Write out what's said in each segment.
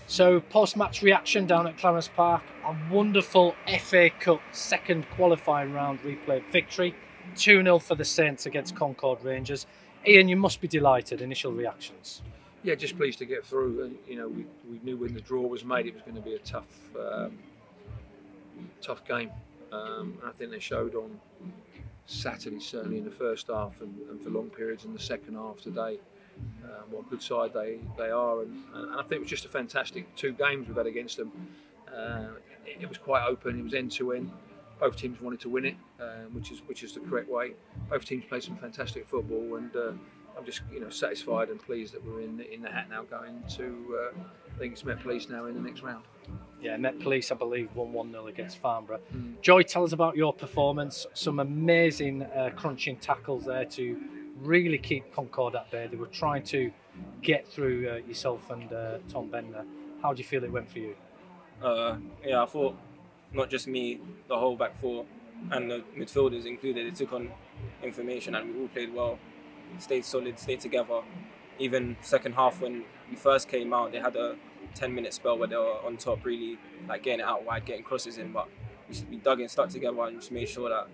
So post-match reaction down at Clarence Park, a wonderful FA Cup second qualifying round replay victory, 2-0 for the Saints against Concord Rangers. Ian, you must be delighted. Initial reactions? Yeah, just pleased to get through. And you know, we knew when the draw was made it was going to be a tough game. And I think they showed on Saturday, certainly in the first half and for long periods in the second half today, what a good side they are. And I think it was just a fantastic 2 games we've had against them. It was quite open. It was end to end. Both teams wanted to win it, which is the correct way. Both teams played some fantastic football, and I'm just satisfied and pleased that we're in the hat now, going to I think it's Met Police now in the next round. Yeah, Met Police, I believe, won 1-0 against Farnborough. Joy, tell us about your performance. Some amazing crunching tackles there to really keep Concord at bay. They were trying to get through yourself and Tom Bender. How do you feel it went for you? Yeah, I thought not just me, the whole back four and the midfielders included, they took on information and we all played well, stayed solid, stayed together. Even second half when we first came out, they had a 10-minute spell where they were on top, really like getting it out wide, getting crosses in, but we dug in, stuck together and just made sure that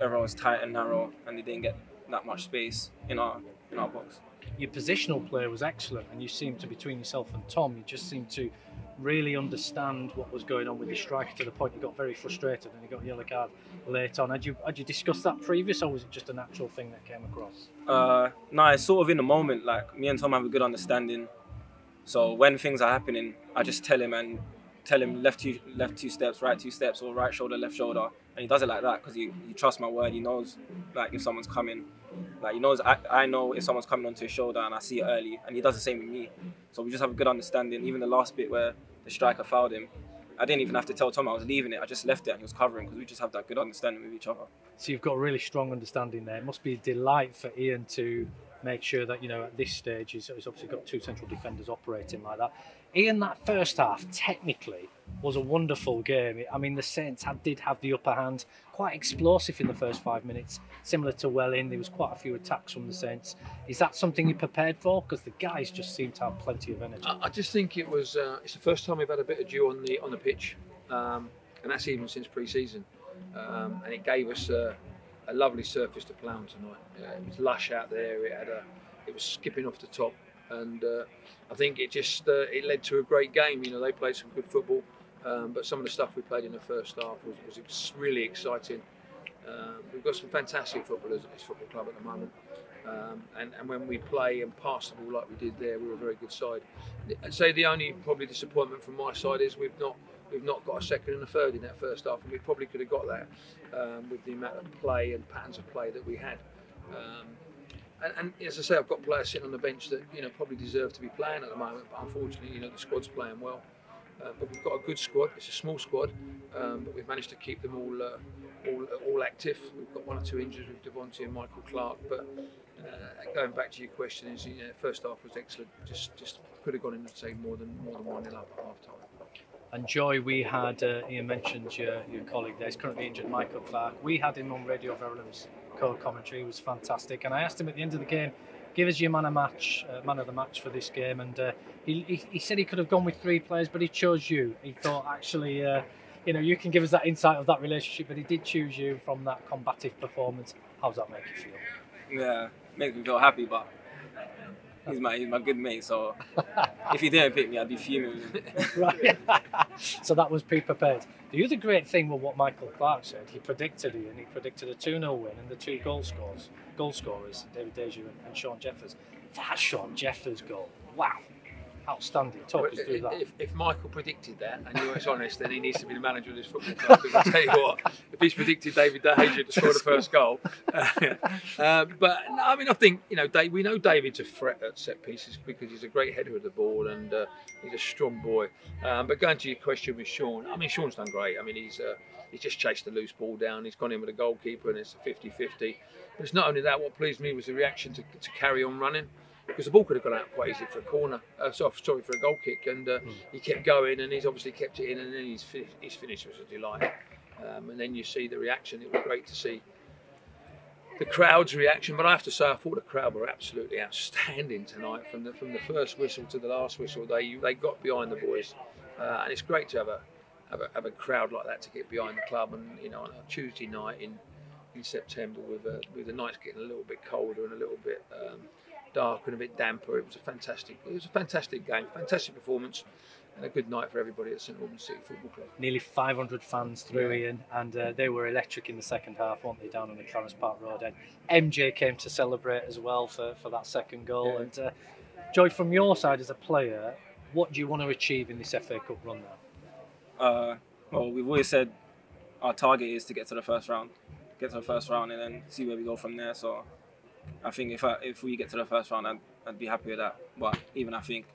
everyone was tight and narrow and they didn't get that much space in our box. Your positional play was excellent, and you seemed to, between yourself and Tom, you just seemed to really understand what was going on with the striker to the point you got very frustrated and you got a yellow card late on. Had you discussed that previous, or was it just a natural thing that came across? No, it's sort of in the moment. Like, me and Tom have a good understanding, so when things are happening, I just tell him left two steps, right 2 steps, or right shoulder, left shoulder, and he does it like that because he trusts my word. He knows like if someone's coming, like he knows I know if someone's coming onto his shoulder and I see it early, and he does the same with me. So we just have a good understanding. Even the last bit where the striker fouled him, I didn't even have to tell Tom I was leaving it. I just left it and he was covering because we just have that good understanding with each other. So you've got a really strong understanding there. It must be a delight for Ian to make sure that, at this stage he's obviously got 2 central defenders operating like that. Ian, that first half technically was a wonderful game. I mean, the Saints did have the upper hand, quite explosive in the first 5 minutes, similar to Welling. There was quite a few attacks from the Saints. Is that something you prepared for? Because the guys just seem to have plenty of energy. I just think it was it's the first time we've had a bit of dew on the pitch, and that's even since pre-season, and it gave us a lovely surface to play on tonight. It was lush out there. It was skipping off the top, and I think it just it led to a great game. They played some good football, but some of the stuff we played in the first half was really exciting. We've got some fantastic footballers at this football club at the moment, and when we play and pass the ball like we did there, we're a very good side. I'd say the only probably disappointment from my side is we've not got a second and a third in that first half, and we probably could have got that with the amount of play and patterns of play that we had. And as I say, I've got players sitting on the bench that probably deserve to be playing at the moment, but unfortunately, the squad's playing well. But we've got a good squad. It's a small squad, but we've managed to keep them all active. We've got 1 or 2 injuries with Devontae and Michael Clark. But going back to your question, first half was excellent. Just could have gone in and say more than 1-0 up at half time. And Joy, we had, Ian mentioned your colleague there, he's currently injured, Michael Clark. We had him on Radio Verulam's co-commentary. He was fantastic. And I asked him at the end of the game, give us your man of the match for this game. And he said he could have gone with 3 players, but he chose you. He thought, actually, you can give us that insight of that relationship, but he did choose you from that combative performance. How does that make you feel? Yeah, makes me feel happy, but he's my good mate, so if he didn't pick me, I'd be fuming. Right. So that was pre-prepared. The other great thing was what Michael Clark said. He predicted a 2-0 win and the 2 goal scorers, David Deja and Sean Jeffers. That Sean Jeffers goal, wow. Outstanding. Talk us through that. If Michael predicted that, and you were honest, then he needs to be the manager of this football club. Because I tell you what, if he's predicted David De Gea to score the first goal, but I mean, I think we know David's a threat at set pieces because he's a great header of the ball and he's a strong boy. But going to your question with Sean, I mean, Sean's done great. I mean, he's just chased the loose ball down. He's gone in with a goalkeeper, and it's a 50-50. But it's not only that. What pleased me was the reaction to carry on running. Because the ball could have gone out quite easy for a corner, for a goal kick, and he kept going, and he's obviously kept it in, and then his finish was a delight. And then you see the reaction; it was great to see. the crowd's reaction. But I have to say, I thought the crowd were absolutely outstanding tonight. From the first whistle to the last whistle, they got behind the boys, and it's great to have a crowd like that to get behind the club. And you know, on a Tuesday night in September, with the nights getting a little bit colder and a little bit darker and a bit damper, it was a fantastic game, fantastic performance, and a good night for everybody at St Albans City Football Club. Nearly 500 fans through, Ian, and they were electric in the second half, weren't they, down on the Clarence Park Road end. MJ came to celebrate as well for that second goal. Yeah. And Joy, from your side as a player, what do you want to achieve in this FA Cup run now? Well, we've always said our target is to get to the first round, and then see where we go from there. So I think if we get to the first round, I'd be happy with that. But even I think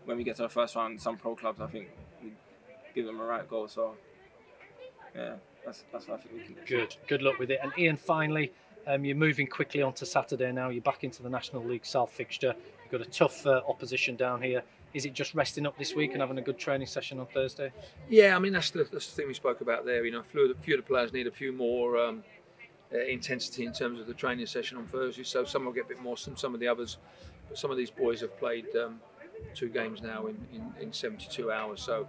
when we get to the first round, some pro clubs, I think we give them a right goal. So yeah, that's what I think we can do. Good luck with it. And Ian, finally, you're moving quickly on to Saturday now. You're back into the National League South fixture. You've got a tough opposition down here. Is it just resting up this week and having a good training session on Thursday? Yeah, I mean that's the thing we spoke about there. You know, a few of the players need a few more intensity in terms of the training session on Thursday. So some will get a bit more than some of the others. But some of these boys have played 2 games now in 72 hours. So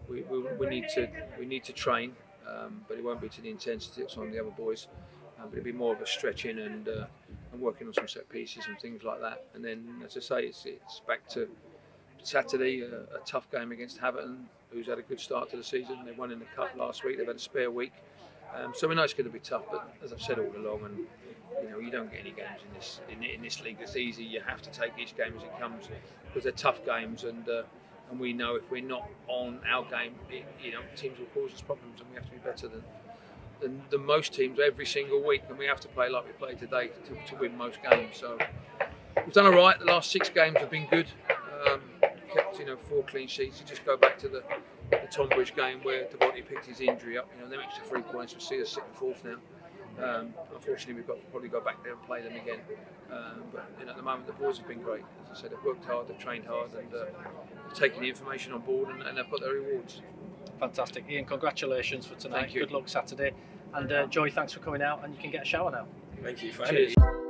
we need to train, but it won't be to the intensity of some of the other boys. But it'll be more of a stretching and working on some set pieces and things like that. And then, as I say, it's back to Saturday, a tough game against Haverton, who's had a good start to the season. They won in the cup last week. They've had a spare week, so we know it's going to be tough. But as I've said all along, and you know, you don't get any games in this league that's easy. You have to take each game as it comes because they're tough games, and we know if we're not on our game, teams will cause us problems, and we have to be better than most teams every single week, and we have to play like we played today to win most games. So we've done all right. The last 6 games have been good. Kept 4 clean sheets. You just go back to the Tonbridge game where Devontae picked his injury up. Them extra 3 points will see us 6th and 4th now. Unfortunately, we've got to probably go back there and play them again. But at the moment, the boys have been great. As I said, they've worked hard, they've trained hard, and they've taken the information on board, and they've got their rewards. Fantastic, Ian. Congratulations for tonight. Thank you. Good luck Saturday. And Joy, thanks for coming out. And you can get a shower now. Thank you for having me. Cheers.